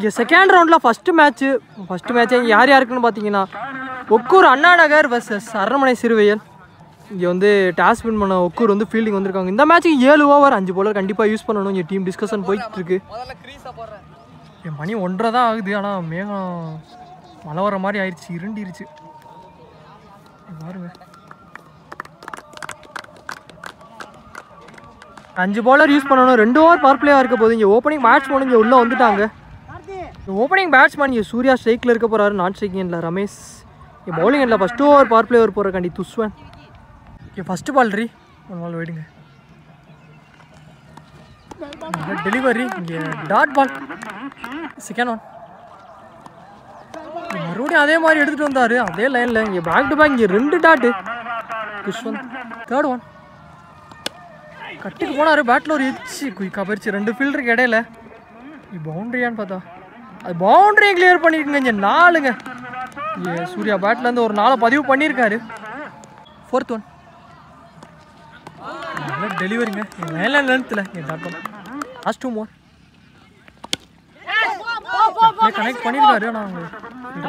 இங்கே செகண்ட் ரவுண்டில் first match யார் யாருக்குன்னு பார்த்தீங்கன்னா ஒக்கூர் அண்ணா நகர் வர்சஸ் அரண்மனை சிறுவையல். இங்கே வந்து டாஸ் வின் பண்ண ஒக்கூர் வந்து ஃபீல்டிங் வந்திருக்காங்க. இந்த மேட்ச்சுக்கு 7 ஓவர் 5 bowler கண்டிப்பாக யூஸ் பண்ணணும். இங்கே டீம் டிஸ்கஷன் போயிட்டுருக்கு. என் மணி 1:30 தான் ஆகுது. ஆனால் மேகம் மழை வர மாதிரி ஆயிடுச்சு, இருண்டிருச்சு பாருங்க. 5 bowler யூஸ் பண்ணணும். 2 ஓவர் பவர் பிளேயாக இருக்க போது. இங்கே ஓப்பனிங் பேட்ஸ்மேன் இங்கே உள்ளே வந்துட்டாங்க. ஓப்பனிங் பேட்ஸ்மேன் இங்கே சூர்யா ஸ்ட்ரைக்கில் இருக்க போகிறாரு. நான் ஸ்ட்ரைக்கிங் இல்லை ரமேஷ். இங்கே பவுலிங் இல்லை. ஃபஸ்ட்டு ஓவர் பவர் பிளேவர் போகிறக்காண்டி துஸ்வன். இங்கே ஃபஸ்ட்டு பால் ஒரு பால் போயிடுங்க. டெலிவரி இங்கே டாட் பால். செகண்ட் ஒன் மறுபடியும் அதே மாதிரி எடுத்துகிட்டு வந்தார் அதே லைனில். இங்கே பேக் டு பேக் இங்கே 2 டாட்டு துஷ்வந்த். தேர்ட் ஒன் கட்டுக்கு போனார். பேட்டில் ஒரு எச்சு குயிக்காக போயிடுச்சு 2 ஃபீல்டருக்கு இடையில. பவுண்ட்ரியான்னு பார்த்தா அது பவுண்ட்ரியை கிளியர் பண்ணியிருக்குங்க. இங்கே 4ங்க. சூர்யா பேட்லேருந்து ஒரு 4 பதிவு பண்ணியிருக்காரு. ஃபோர்த் ஒன் டெலிவரிங்க லென்த்தில் லாஸ்ட் 2 more கனெக்ட் பண்ணியிருக்காரு. ஆனால்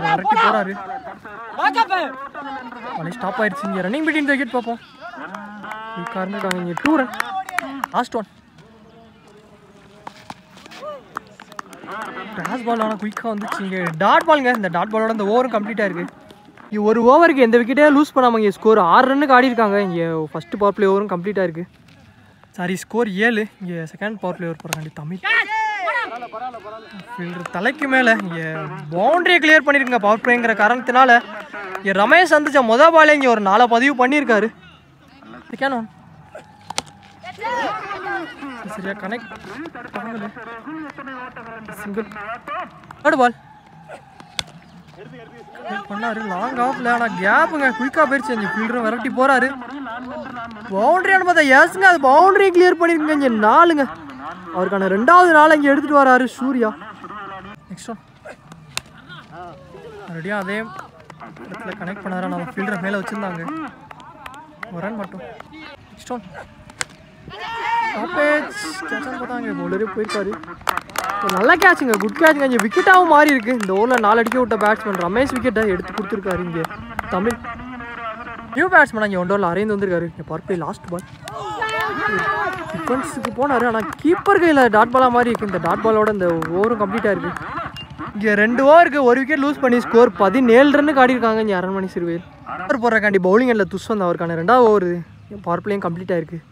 விரட்டி போகிறாரு. மணி ஸ்டாப் ஆயிடுச்சு. இங்கே ரன்னிங் பிட்வீன் தி விக்கெட் பார்ப்போம். இருக்காங்க இங்கே 2 run லாஸ்ட் ஒன். கிராஸ் பால் ஆனால் குயிக்காக வந்துச்சு. இங்கே டாட் பாலுங்க. இந்த டாட் பாலோட இந்த ஓவரும் கம்ப்ளீட்டாக இருக்குது. இங்கே ஒரு ஓவருக்கு எந்த விக்கெட்டே லூஸ் பண்ணாமல் இங்கே ஸ்கோர் 6 ரன்னுக்கு ஆடிருக்காங்க. இங்கே ஃபஸ்ட்டு பவர் பிளே ஓவரும் கம்ப்ளீட்டாக இருக்குது. Sorry score 7. இங்கே செகண்ட் பவர் பிளே ஓவர் போகிறாண்டி தமிழ் ஃபீல்டர் தலைக்கு மேலே இங்கே பவுண்டரியை கிளியர் பண்ணியிருக்குங்க. பவர் பிளேங்கிற காரணத்தினால இங்கே ரமேஷ் வந்துச்சா மொதல் பாலே இங்கே ஒரு 4 பதிவு பண்ணியிருக்காரு. செகண்ட் ஒன் சரியா கனெக்ட் சிங்கிள். தேர்ட் பால் பண்ணாரு லாங் ஆஃப்ல. ஆனால் கேப்புங்க குயிக்காக போயிடுச்சு. அந்த ஃபீல்டரும் விரட்டி போகிறாரு. பவுண்டரியானு பார்த்தா எஸ்ங்க அது பவுண்டரியை கிளியர் பண்ணியிருக்குங்க. இங்கே 4ங்க. அவருக்கான 2வது நாள் இங்கே எடுத்துகிட்டு வராரு சூர்யா. நெக்ஸ்ட் ஒன் மறுபடியும் அதே இடத்துல கனெக்ட் பண்ணாரு. நம்ம ஃபீல்டரை மேலே வச்சுருந்தாங்க. ஒரு ரன் மட்டும். நெக்ஸ்ட் ஒன் பார்த்தாங்க பவுலரே போயிருக்காரு. நல்ல கேட்சுங்க, குட் கேட்சுங்க. இங்கே விக்கெட்டாகவும் மாறி இருக்குது. இந்த ஓவரில் 4 அடிக்க விட்ட பேட்ஸ்மேன் ரமேஷ் விக்கெட்டை எடுத்து கொடுத்துருக்காரு. இங்கே தமிழ் நியூ பேட்ஸ்மேன் இங்கே 1 ஓவரில் அரேந்து வந்திருக்காரு. இங்கே பவர் பிளே லாஸ்ட் பால் டிஃபென்ஸுக்கு போனார். ஆனால் கீப்பர் கையில் டாட் பாலாக மாதிரி இருக்குது. இந்த டாட் பாலோட இந்த ஓவரும் கம்ப்ளீட்டாக இருக்குது. இங்கே 2 ஓவருக்கு 1 விக்கெட் லூஸ் பண்ணி ஸ்கோர் 17 ரன்னுக்கு ஆடிருக்காங்க. இங்கே அரண்மனை சிறுவையில் ஓவர் போடுறக்காண்டி பவுலிங் இல்லை துஷ்வந்த். அவருக்கான 2வது ஓவர் பவர் பிளேயும் கம்ப்ளீட்டாக இருக்குது.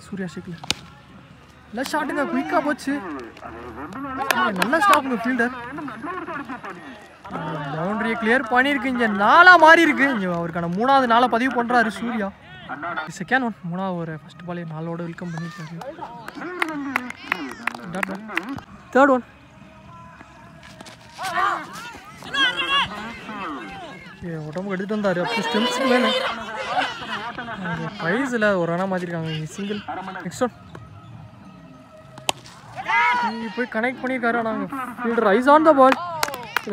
சூர்யா ஷேக்கில் நல்லா ஷாட்டுங்க குயிக்காக போச்சு. நல்லா ஸ்டாப்புங்க ஃபீல்டர். பவுண்டரியை கிளியர் பண்ணியிருக்கு. இங்கே 4 மாறி இருக்கு. இங்கே அவருக்கான 3வது நாளை பதிவு பண்ணுறாரு சூர்யா. செகண்ட் ஒன் 3வது ஒரு ஃபஸ்ட் பாலே 4ஓட வெல்கம் பண்ணியிருக்காரு. தேர்ட் ஒன் உடம்புக்கு எடுத்துகிட்டு வந்தார். அப்போ ஸ்டெம்ஸுக்கு மேலே ப்ரைஸில் ஒரு ரனாக மாற்றிருக்காங்க. இங்கே சிங்கிள். நெக்ஸ்ட் ஒன் இங்கே போய் கனெக்ட் பண்ணியிருக்காரு. ஆனால் ஃபீல்டர் ஐஸ் ஆன் த பால்.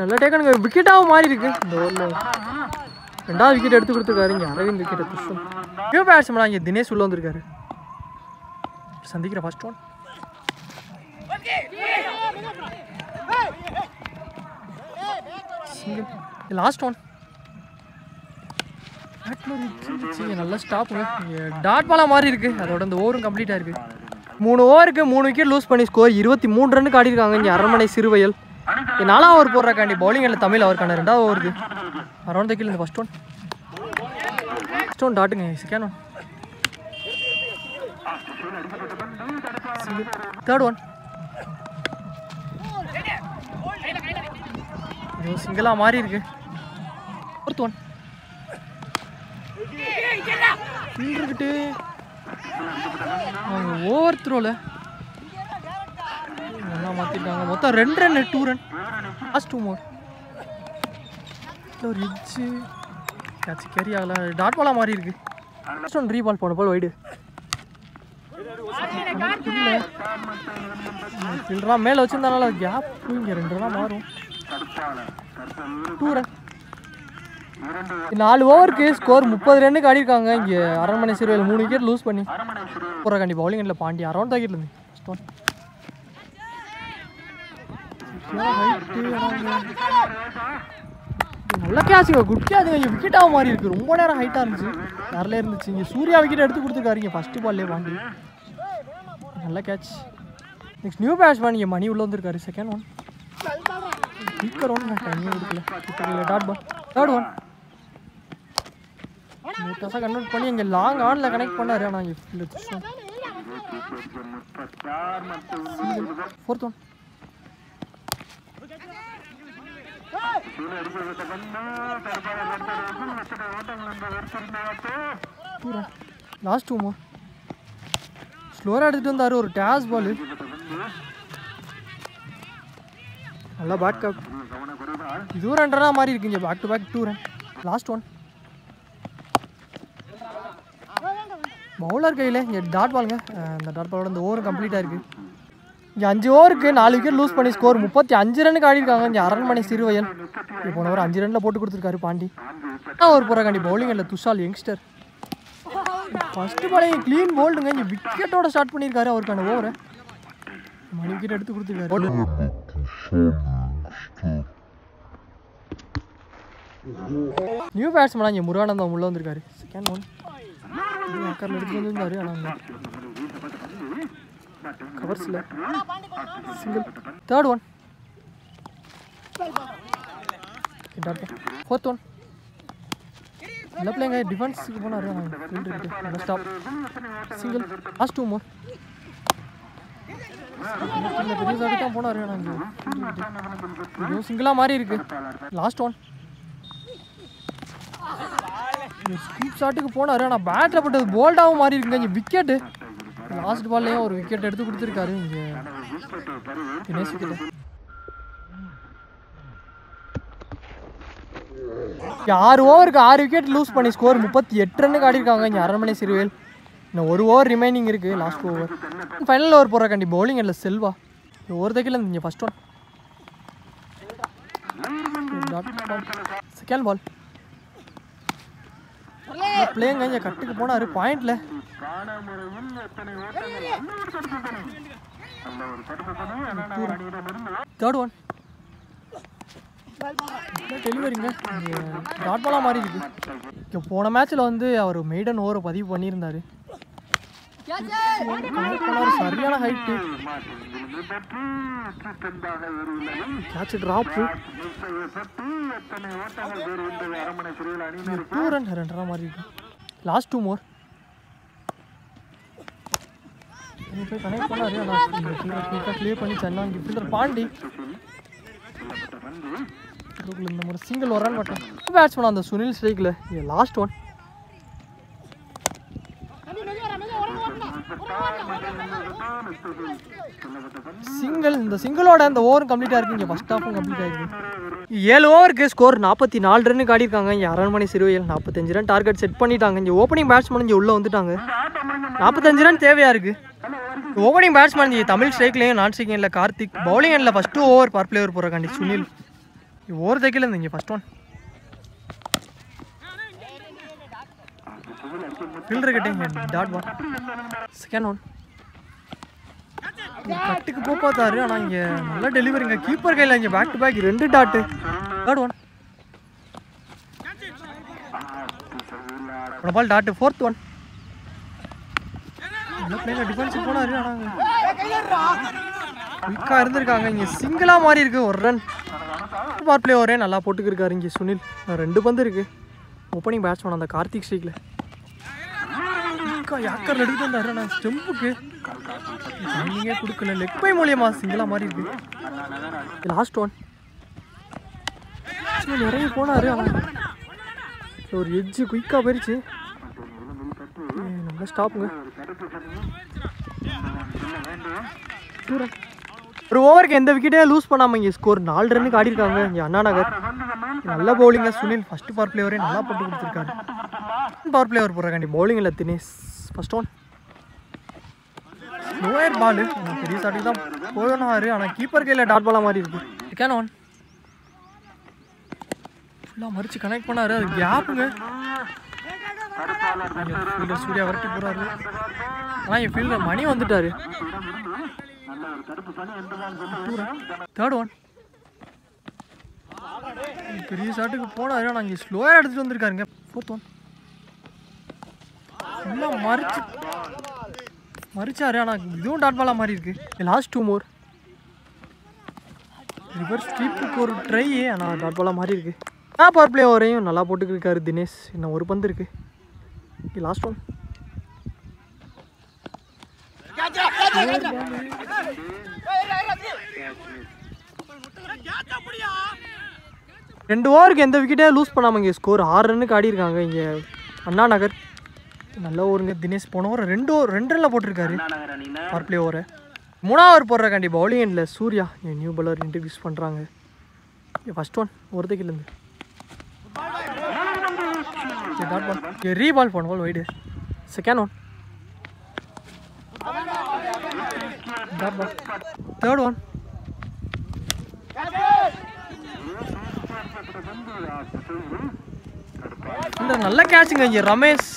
நல்லா டேக்கனுங்க. விக்கெட்டாகவும் மாறி இருக்கு. இந்த ஓவரில் 2வது விக்கெட் எடுத்து கொடுத்துருக்காரு. இங்கே அரவிந்த் விக்கெட் துஷ்வந்த். நியூ பேட்ஸ்மேனா இங்கே தினேஷ் உள்ள வந்திருக்காரு. சந்திக்கிற ஃபர்ஸ்ட் ஒன் லாஸ்ட் ஒன் நல்லா ஸ்டாப்புங்க. டாட் பாலாக மாறி இருக்கு. அதோட இந்த ஓவரும் கம்ப்ளீட்டாக இருக்கு. 3 ஓவருக்கு 3 விக்கெட் லூஸ் பண்ணி ஸ்கோர் 23 ரன்னுக்கு ஆடிருக்காங்க. இங்கே அரண்மனை சிறுவையல் 4வது ஓவர் போடுறக்காண்டி பவுலிங் இல்லை தமிழ். அவருக்கான 2வது ஓவருக்கு அரௌண்ட் த கீழ் இந்த ஃபர்ஸ்ட் ஒன் டாட்டுங்க. செகண்ட் ஒன் தேர்ட் ஒன் சிங்கிளாக மாறி இருக்கு. ஃபோர்த் ஒன் ஃபீல்டர்கிட்ட அவங்க ஓவர் த்ரோவில் நல்லா மாற்றிட்டாங்க. மொத்தம் 2 ரன் 2 ரன் லாஸ்ட் 2 more. ஒரு எட்ஜு கேட்ச் கேரி ஆகல. டாட் பாலாக மாறி இருக்கு. லாஸ்ட் ஒன் ரீபால் போன போல் வைடு ஃபீல்டராக மேலே வச்சுருந்தனால கேப் இங்கே 2 ரன்னாக மாறும். 2 ரன் 4 ஓவருக்கு ஸ்கோர் 30 ரன்னுக்கு ஆடிருக்காங்க. இங்கே அரண்மனை சிறுவையில் 3 விக்கெட் லூஸ் பண்ணி போகிற கண்டிப்பாக பவுலிங் இல்லை பாண்டி அரௌண்ட் தாக்கிட்டு இருந்து நல்ல கேட்சுங்க, குட் கேட்சுங்க. இங்கே விக்கெட்டாக மாறி இருக்குது, ரொம்ப நேரம் ஹைட்டாக இருந்துச்சு, யாரில் இருந்துச்சு. இங்கே சூர்யா விக்கெட் எடுத்து கொடுத்துருக்காரு ஃபஸ்ட்டு பால்லே பாண்டி. நல்ல கேட்ச். நெக்ஸ்ட் நியூ பேட்ஸ்மேன் இங்கே மணி உள்ளே வந்திருக்காரு. செகண்ட் ஒன் ஸ்பீக்கர் ஒன் டைமே கொடுக்கல. டாட் பால் தேர்ட் ஒன் மூட்டாசாக கன்வெர்ட் பண்ணி இங்கே லாங் ஆனில் கனெக்ட் பண்ணார். ஆனால் இங்கே ஃபோர்த் ஒன் லாஸ்ட் 2 more ஸ்லோராக எடுத்துகிட்டு வந்தார். ஒரு டேஸ் பால் நல்லா பேட் கப். இதுவும் 2 ரன்னாக மாறி இருக்குங்க. Back to back 2 run. Last one bowler கையில் இங்கே டாட் பாலுங்க. அந்த டாட் பாலோட இந்த ஓவரும் கம்ப்ளீட்டாக இருக்குது. இங்கே 5 ஓவருக்கு 4 விக்கெட் லூஸ் பண்ணி ஸ்கோர் 35 ரனுக்கு ஆடிருக்காங்க. இங்கே அரண்மனை சிறுவயல் போன ஒரு 5 ரனில் போட்டு கொடுத்துருக்காரு பாண்டி. ஒரு போகிறாண்டி பவுலிங் இல்லை துஷால் யங்ஸ்டர். ஃபஸ்ட்டு பால் இங்கே க்ளீன் போல்டுங்க. இங்கே விக்கெட்டோட ஸ்டார்ட் பண்ணியிருக்காரு. அவருக்கான ஓவரை மணி விக்கெட் எடுத்து கொடுத்துருக்காரு. நியூ பேட்ஸ்மேனாக இங்கே முருகானந்தம் உள்ளே வந்திருக்காரு. செகண்ட் ஒன் அக்கரில் எடுத்துகிட்டு வந்துருந்தாரு. ஆனால் கவர்ஸில் single. Third one fourth one நல்ல பிள்ளைங்க டிஃபென்ஸுக்கு போனார். ஆனால் ஸ்டாப் சிங்கிள். லாஸ்ட் 2 more பெரிய சாடி தான் போனார். ஆனால் சிங்கிளாக மாறி இருக்கு. லாஸ்ட் ஒன் ஸ்கூப் ஷாட்டுக்கு போனார். ஆனால் பேட்டில் பட்டது போல்டாகவும் மாறி இருக்குங்க. இங்கே விக்கெட்டு லாஸ்ட் பால்லையும் ஒரு விக்கெட் எடுத்து கொடுத்துருக்காரு. இங்கே தினேஷ் விக்கெட்டு 6 ஓவருக்கு 6 விக்கெட் லூஸ் பண்ணி ஸ்கோர் 38 ரன்னுக்கு ஆடிருக்காங்க. இங்கே அரண்மனை சிறுவேல். இன்னும் 1 ஓவர் ரிமைனிங் இருக்குது. லாஸ்ட் ஓவர் ஃபைனல் ஓவர் போடுற கண்டி பவுலிங் இல்லை செல்வா. ஒரு தைக்கில் இங்கே ஃபஸ்ட் ஒன் செகண்ட் பால் பிளேங்க. இங்கே கட்டுக்கு போனார் பாயிண்டில். Third one டெலிவரிங்க. டாட் பாலாக மாறி இருக்கு. இப்போ போன மேட்ச்சில் வந்து அவர் மெய்டன் ஓவரை பதிவு பண்ணியிருந்தார். சரியான ஹைட்டு கேட்ச் ட்ராப்பு 2 ரன் 2 ரன்னாக மாறி இருக்கு. லாஸ்ட் 2 more போய் கனெக்ட் பண்ணாரு. ஆனால் கிளியர் பண்ணி சென்னா. இங்கே ஃபீல்டர் பாண்டி இந்த மாதிரி சிங்கிள் 1 ரன் மட்டும். பேட்ஸ்மேன் அந்த சுனில் ஸ்ட்ரைக்கில். Last one single. இந்த சிங்கிளோட அந்த ஓவரும் கம்ப்ளீட்டாக இருக்குது. இங்கே ஃபஸ்ட் ஹாஃபும் கம்ப்ளீட் ஆகிருக்கு. 7 ஓவருக்கு ஸ்கோர் 44 ரன்னு ஆடிருக்காங்க. இங்கே அரண்மனை சிறுவையில் 45 ரன் டார்கெட் செட் பண்ணிட்டாங்க. இங்கே ஓப்பனிங் பேட்ஸ்மேன் இங்கே உள்ளே வந்துட்டாங்க. 45 ரன் தேவையாக இருக்குது. ஓப்பனிங் பேட்ஸ்மேன் இங்கே தமிழ் ஸ்ட்ரைக்லேயும் நான் ஸ்ட்ரைக்கிங் இல்லை கார்த்திக். பவுலிங் எண்ணில் ஃபஸ்ட்டு ஓவர் பர் பிளேயர் போகிறாண்டி சுனில். ஓவர் தைக்கல இருந்து இங்கே ஃபஸ்ட் ஒன் ஃபீல்டர் கிட்டே டாட் பால். செகண்ட் ஒன் கட்டுக்கு போ பார்த்தாரு. ஆனால் இங்கே நல்லா டெலிவரிங்க. கீப்பர் கையில் இங்கே back to back 2 dot. Third one ball dot. Fourth one நல்லா பிளேங்க டிஃபென்ஸுக்கு போனாரு. ஆனால் குயிக்காக இருந்திருக்காங்க. இங்கே சிங்கிளாக மாறி இருக்குது. 1 ரன் பார் பிளே ஓவரே நல்லா போட்டுக்கிருக்காரு இங்கே சுனில். 2 பந்து இருக்குது. ஓப்பனிங் பேட்ஸ்மேன் அந்த கார்த்திக் ஸ்ட்ரைக்கில் யாக்கரில் எடுத்துட்டு வந்தாரு. ஆனால் ஸ்டெம்புக்கு டைமிங்கே கொடுக்கல. லெக் பை மூலியமாக சிங்கிளாக மாறி இருக்கு. லாஸ்ட் ஒன் நிறைய போனார். ஆனால் ஒரு எட்ஜு குயிக்காக போயிடுச்சு. நம்ம ஸ்டாப்புங்க. 2 ரன். ஒரு ஓவருக்கு எந்த விக்கெட்டே லூஸ் பண்ணாமல் இங்கே ஸ்கோர் 4 ரன்னுக்கு ஆடிருக்காங்க. இங்கே அண்ணா நகர். நல்ல பவுலிங்க சுனில். ஃபஸ்ட்டு பவர் பிளேவரே நல்லா போட்டு கொடுத்துருக்காரு. பவர் பிளேவர் போடுறாண்டி பவுலிங் இல்லை தினேஷ். ஃபஸ்ட் ஒன் லோயர் பால். பெரிய சாட்டுக்கு தான் போனாரு. ஆனால் கீப்பர் கையில் டாட் பாலாக மாதிரி இருக்குது. செகண்ட் ஒன் ஃபுல்லாக மறித்து கனெக்ட் பண்ணார். அது கேப்புங்க. ஃபீல்டர் சூர்யா வரட்டி போகிறாரு. ஆனால் என் ஃபீல்டர் மணி வந்துட்டார். தேர்ட் ஒன் பெரிய ஷாட்டுக்கு போனாரு. ஆனால் இங்கே ஸ்லோவாக எடுத்துகிட்டு வந்திருக்காருங்க. 4th ஒன் எல்லாம் மறிச்சாரு. ஆனால் இதுவும் டாட் பாலாக மாதிரி இருக்கு. லாஸ்ட் 2 மோர். ரிவர்ஸ் ஸ்வீப்புக்கு ஒரு ட்ரை. ஆனால் டாட் பாலாக மாதிரி இருக்கு. பவர் பிளே ஓவரையும் நல்லா போட்டுக்கிருக்காரு தினேஷ். இன்னும் ஒரு பந்து இருக்கு. Last one. ரெண்டு ஓவருக்கு எந்த விக்கெட்டே லூஸ் பண்ணாமல் இங்கே ஸ்கோர் 6 ரன்னுக்கு ஆடி இருக்காங்க இங்கே அண்ணா நகர். நல்ல ஓவருங்க. தினேஷ் போன ஓவர் 2 ரனில் போட்டிருக்காரு பவர் பிளே ஓவரை. 3ஆவது ஓவர் போடுறக்காண்டி பவுலிங் எண்டில் சூர்யா நியூ பாலர் இன்ட்ரடியூஸ் பண்ணுறாங்க. ஃபர்ஸ்ட் ஒன் ஒருத்தைக்கிலேருந்து டாட் பால். ரீபால் போன ball wide. Second one dot ball. Third one இந்த நல்ல கேட்சுங்க இங்கே ரமேஷ்.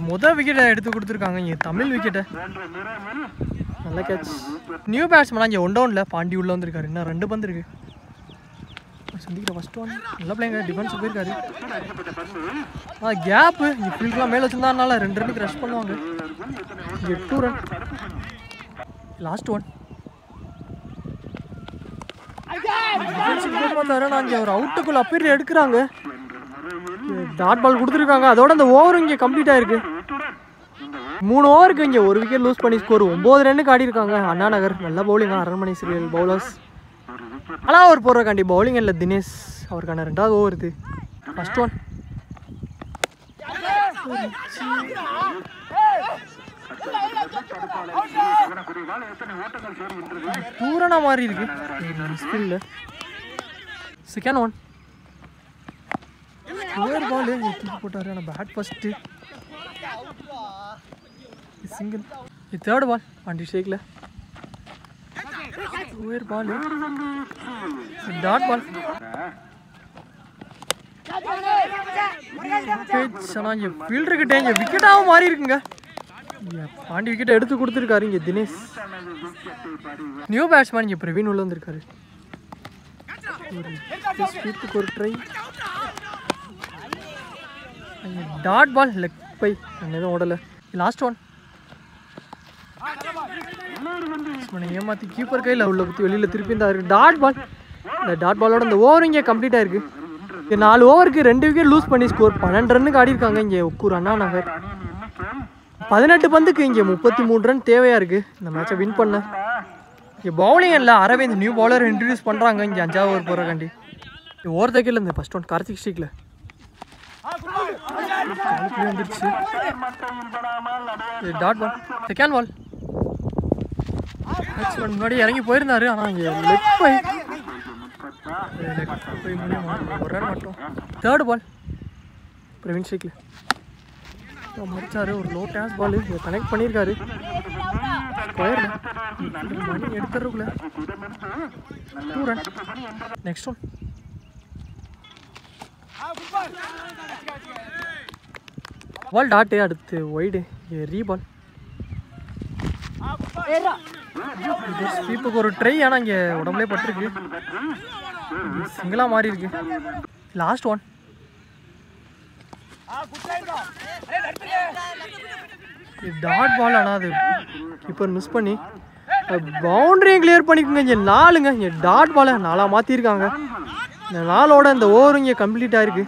முதல் விக்கெட்டை எடுத்து கொடுத்துருக்காங்க இங்கே தமிழ் விக்கெட்டை. நல்ல கேட்ச். நியூ பேட்ஸ்மேனா இங்கே 1 டவுனில் பாண்டி உள்ளே வந்திருக்காரு. இன்னும் 2 பந்து இருக்கு. சந்திக்கிற ஃபர்ஸ்ட் ஒன் நல்ல பிள்ளைங்க. டிஃபென்ஸ் போயிருக்காரு. கேப்பு இங்கே ஃபீல்டெலாம் மேலே வச்சுருந்தாருனால 2 ரன்னுக்கு ரஷ் பண்ணுவாங்க. இங்கே 2 ரன். லாஸ்ட் ஒன் பார்த்தாரு. நான் இங்கே ஒரு அவுட்டுக்குள்ள அப்பீர் எடுக்கிறாங்க. டாட் பால் கொடுத்துருக்காங்க. அதோட அந்த ஓவரும் இங்கே கம்ப்ளீட் ஆயிருக்கு. 3 ஓவருக்கு இங்கே 1 விக்கெட் லூஸ் பண்ணி ஸ்கோர் 9 ரன்னுக்கு ஆடி இருக்காங்க அண்ணா நகர். நல்ல பவுலிங்காக அரண்மனை சிறியல் பவுலர்ஸ். ஆனால் அவர் போடுறக்காண்டி பவுலிங் இல்லை தினேஷ். அவருக்கான 2வது ஓவர் இது. ஃபர்ஸ்ட் ஒன் தூரனா மாதிரி இருக்கு ஸ்பின்ல. செகண்ட் ஒன் ஓவர் பால் தூக்கி போட்டாரு. ஆனால் bat first single. Third ball Pandi ஷேக்கில் ஓவர் பால் டாட் பால். ஆனால் இங்கே ஃபீல்டர்கிட்ட இங்கே விக்கெட்டாகவும் மாறி இருக்குங்க. பாண்டி விக்கெட்டை எடுத்து கொடுத்துருக்காரு இங்கே தினேஷ். நியூ பேட்ஸ்மேன் இங்கே பிரவீன் உள்ள வந்திருக்காரு. ஒரு try. Dot ball leg bye எதுவும் ஓடலை. லாஸ்ட் ஒன் ஏமாற்றி கீப்பர் கையில் உள்ள குத்தி வெளியில் திருப்பி இருந்தாரு. Dot ball. இந்த டாட் பாலோட இந்த ஓவர் இங்கே கம்ப்ளீட் ஆயிருக்கு. இங்கே 4 ஓவருக்கு 2 விக்கெட் லூஸ் பண்ணி ஸ்கோர் 12 ரன்னுக்கு ஆடி இருக்காங்க இங்கே ஒக்கூர் அண்ணா நகர். 18 பந்துக்கு இங்கே 33 ரன் தேவையாக இருக்குது இந்த மேட்சை வின் பண்ண. இங்கே பவுலிங் இல்லை அரவிந்த் நியூ பவுலர் இன்ட்ரடியூஸ் பண்ணுறாங்க இங்கே 5வது ஓவர் போகிறக்காண்டி. ஓவர் தைக்கல இந்த ஃபர்ஸ்ட் ஒன் கார்த்திக் ஸ்ட்ரீக்கில் வந்துருச்சு. Dot ball. செகண்ட் பால் முன்னாடி இறங்கி போயிருந்தாரு. ஆனால் இங்கே லெக் பை முடியுமா ஒரு ரன் மட்டும். தேர்ட் பால் பிரவீன் ஸ்ட்ரீக்கில் மறிச்சாரு. ஒரு லோ டேஸ் பால் கனெக்ட் பண்ணியிருக்காரு. ஸ்கொயர் மணி எடுத்துறதுக்குள்ள 2 run. Next one ball dot. அடுத்து ஒய்டு ரீபால். ஸ்வீப்புக்கு ஒரு ட்ரை. ஆனால் இங்கே உடம்புலே பட்டிருக்கு. சிங்கிளாக மாறி இருக்கு. Last one dot ball. ஆனால் அது கீப்பர் மிஸ் பண்ணி பவுண்டரியும் கிளியர் பண்ணிக்கோங்க. இங்கே 4ங்க. இங்கே டாட் பாலை 4ஆக மாற்றிருக்காங்க. இந்த 4ஓட இந்த ஓவரும் இங்கே கம்ப்ளீட் ஆயிருக்கு.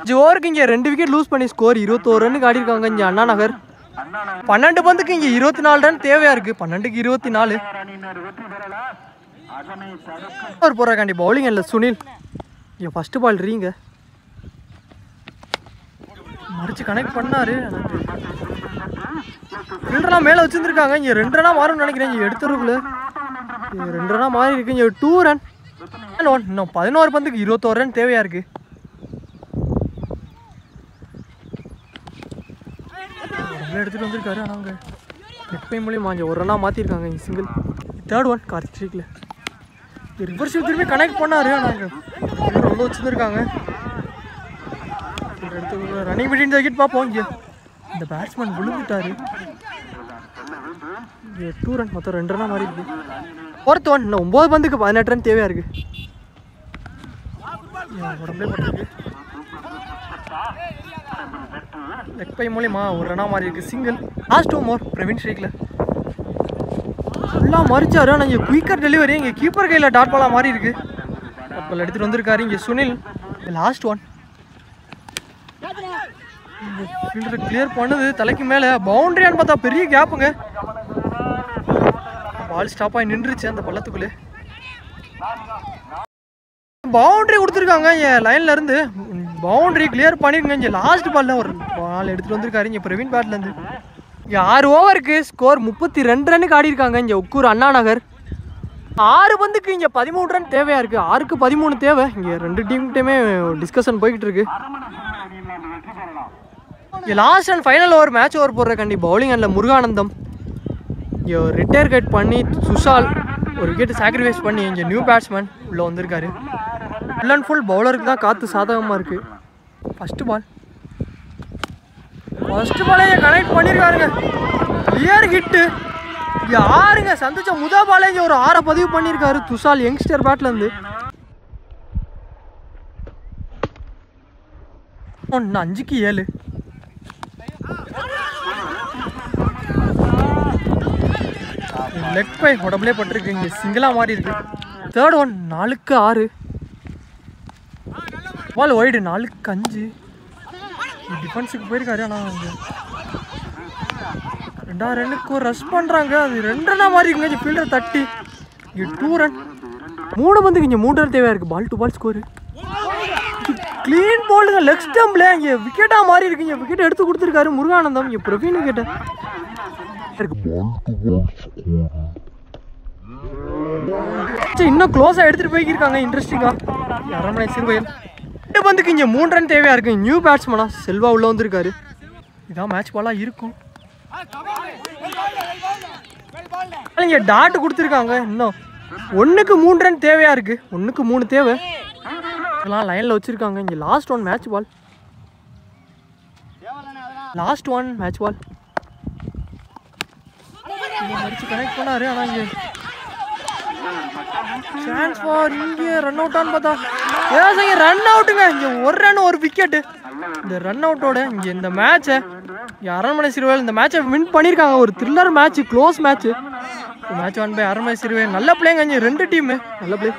5 ஓவருக்கு இங்கே 2 விக்கெட் லூஸ் பண்ணி ஸ்கோர் 21 ரன்னுக்கு ஆடி இருக்காங்க இங்கே அண்ணா நகர். 12 பந்துக்கு இங்கே 24 ரன் தேவையாக இருக்குது. 12க்கு 24. அவர் போடுறக்காண்டி பவுலிங் இல்லை சுனில். இங்கே ஃபர்ஸ்ட் பால் ரீங்க மறிச்சு கனெக்ட் பண்ணாரு. ஃபீல்டர்லாம் மேலே வச்சுருந்துருக்காங்க. இங்கே 2 ரனாக மாறும்னு நினைக்கிறேன். இங்கே எடுத்துருக்குள்ள 2 ரனாக மாறி இருக்கு. இங்கே 2 ரன். இன்னும் 11 பந்துக்கு 21 ரன் தேவையாக இருக்குது. எடுத்துகிட்டு வந்திருக்காரு. ஆனால் அவங்க நெட்பை மூலியமாக இங்கே 1 ரனாக மாற்றிருக்காங்க இங்கே சிங்கிள். தேர்ட் ஒன் கார்த்திக் ஸ்ட்ரீக்கில் ரிவர்ஸ் திரும்பி கனெக்ட் பண்ணாரு. ஆனால் இங்கே ரொம்ப வச்சுருந்துருக்காங்க. எடுத்து ரன்னிங் பிட்வீன் தி விக்கெட் பார்ப்போம். இங்கே இந்த பேட்ஸ்மேன் விழுந்துட்டாரு. இங்கே 2 ரன். மொத்தம் 2 ரனாக மாறி இருக்கு. 4th one. இன்னும் 9 பந்துக்கு 18 ரன் தேவையாக இருக்குது. உடம்பே பட்டிருக்கு. லெக் பை மூலியமா ஒரு ரன்னா மாதிரி இருக்கு. சிங்கிள். லாஸ்ட் 2 மோர். பிரவீன் ஸ்ட்ரைக்ல ஃபுல்லாக மறிச்சாரு. ஆனால் இங்கே குயிக்கர் டெலிவரி இங்கே கீப்பர் கையில் டாட் பாலாக மாதிரி இருக்கு. கப்பல் எடுத்துகிட்டு வந்திருக்காரு இங்கே சுனில். லாஸ்ட் 1. ஃபீல்டரை கிளியர் பண்ணுது தலைக்கு மேலே. பவுண்டரியான்னு பார்த்தா பெரிய கேப்புங்க. பால் ஸ்டாப் ஆகி நின்றுச்சு அந்த பள்ளத்துக்குள்ளே. பவுண்டரி கொடுத்துருக்காங்க இங்கே லைன்ல இருந்து. பவுண்டரி கிளியர் பண்ணிருங்க. இங்கே லாஸ்ட் பால்ல ஒரு பால் எடுத்துகிட்டு வந்திருக்காரு இங்கே பிரவீன் பேட்லேருந்து. இங்கே 6 ஓவருக்கு ஸ்கோர் 32 ரன்னுக்கு ஆடி இருக்காங்க இங்கே ஒக்கூர் அண்ணா நகர். 6 பந்துக்கு இங்கே 13 ரன் தேவையாக இருக்குது. 6க்கு 13 தேவை. இங்கே 2 டீம்கிட்டையுமே டிஸ்கஷன் போய்கிட்டு இருக்கு. இங்கே last and final over match over போடுற கண்டி பவுலிங் அண்டில் முருகானந்தம் இங்கே ரிட்டையர் கட் பண்ணி சுஷால் ஒரு விக்கெட் சாக்ரிஃபைஸ் பண்ணி இங்கே நியூ பேட்ஸ்மேன் உள்ளே வந்திருக்காரு. ஃபுல் அண்ட் ஃபுல் பவுலருக்கு தான் காற்று சாதகமாக இருக்குது. ஃபஸ்ட்டு பாலே கனெக்ட் பண்ணியிருக்காருங்க. Clear hit. யாருங்க சந்திச்ச பாலே ஒரு 6 பதிவு பண்ணியிருக்காரு துஷால் யங்ஸ்டர் பேட்லேருந்து. 5க்கு 7. லெக் பை உடம்புலே பட்டிருக்கு இங்கே சிங்கிளாக மாறி இருக்கு. தேர்ட் 1 4க்கு 6. Ball wide 4க்கு 5. டிஃபென்ஸுக்கு போயிருக்காரு. ஆனால் 2 ரன்னுக்கு ஒரு ரஷ் பண்ணுறாங்க. அது 2 ரன்னா மாதிரி இருக்குங்க. இங்கே ஃபீல்டர் தட்டி இங்கே 2 ரன். 3 பந்துக்கு இங்கே 3 ரன் தேவையாக இருக்குது. Ball to ball score. Clean போல்டுங்க லெக் ஸ்டம்பில். இங்கே விக்கெட்டாக மாறி இருக்கு. இங்கே விக்கெட் எடுத்து கொடுத்துருக்காரு முருகானந்தம். இங்கே பிரவீன் விக்கெட்டை இன்னும் க்ளோஸாக எடுத்துகிட்டு போய்க்கிருக்காங்க. இன்ட்ரெஸ்டிங்காக அரண்மனை சிறுவயல். 2 பந்துக்கு இங்கே 3 ரன் தேவையாக இருக்குது. நியூ பேட்ஸ்மேனா செல்வா உள்ளே வந்திருக்காரு. இதான் மேட்ச் பாலாக இருக்கும். இங்கே டாட் கொடுத்துருக்காங்க. இன்னும் 1க்கு 3 ரன் தேவையாக இருக்குது. 1க்கு 3 தேவை. இதெல்லாம் லைனில் வச்சுருக்காங்க. இங்கே last 1 match ball. Last 1 match ball மடிச்சு கனெக்ட் பண்ணாரு. ஆனால் இங்கே சான்ஸ் ஃபார் இங்கே ரன் அவுட்டான்னு பார்த்தா இங்கே ரன் அவுட்டுங்க. இங்கே 1 ரன் 1 விக்கெட்டு. இந்த ரன் அவுட்டோட இங்கே இந்த மேட்சை இங்கே அரண்மனை சிறுவையில் இந்த மேட்சை வின் பண்ணியிருக்காங்க. ஒரு thriller match, close match. Match 1 by அரண்மனை சிறுவையில். நல்ல பிளேங்க இங்கே 2 டீமு நல்ல பிளே.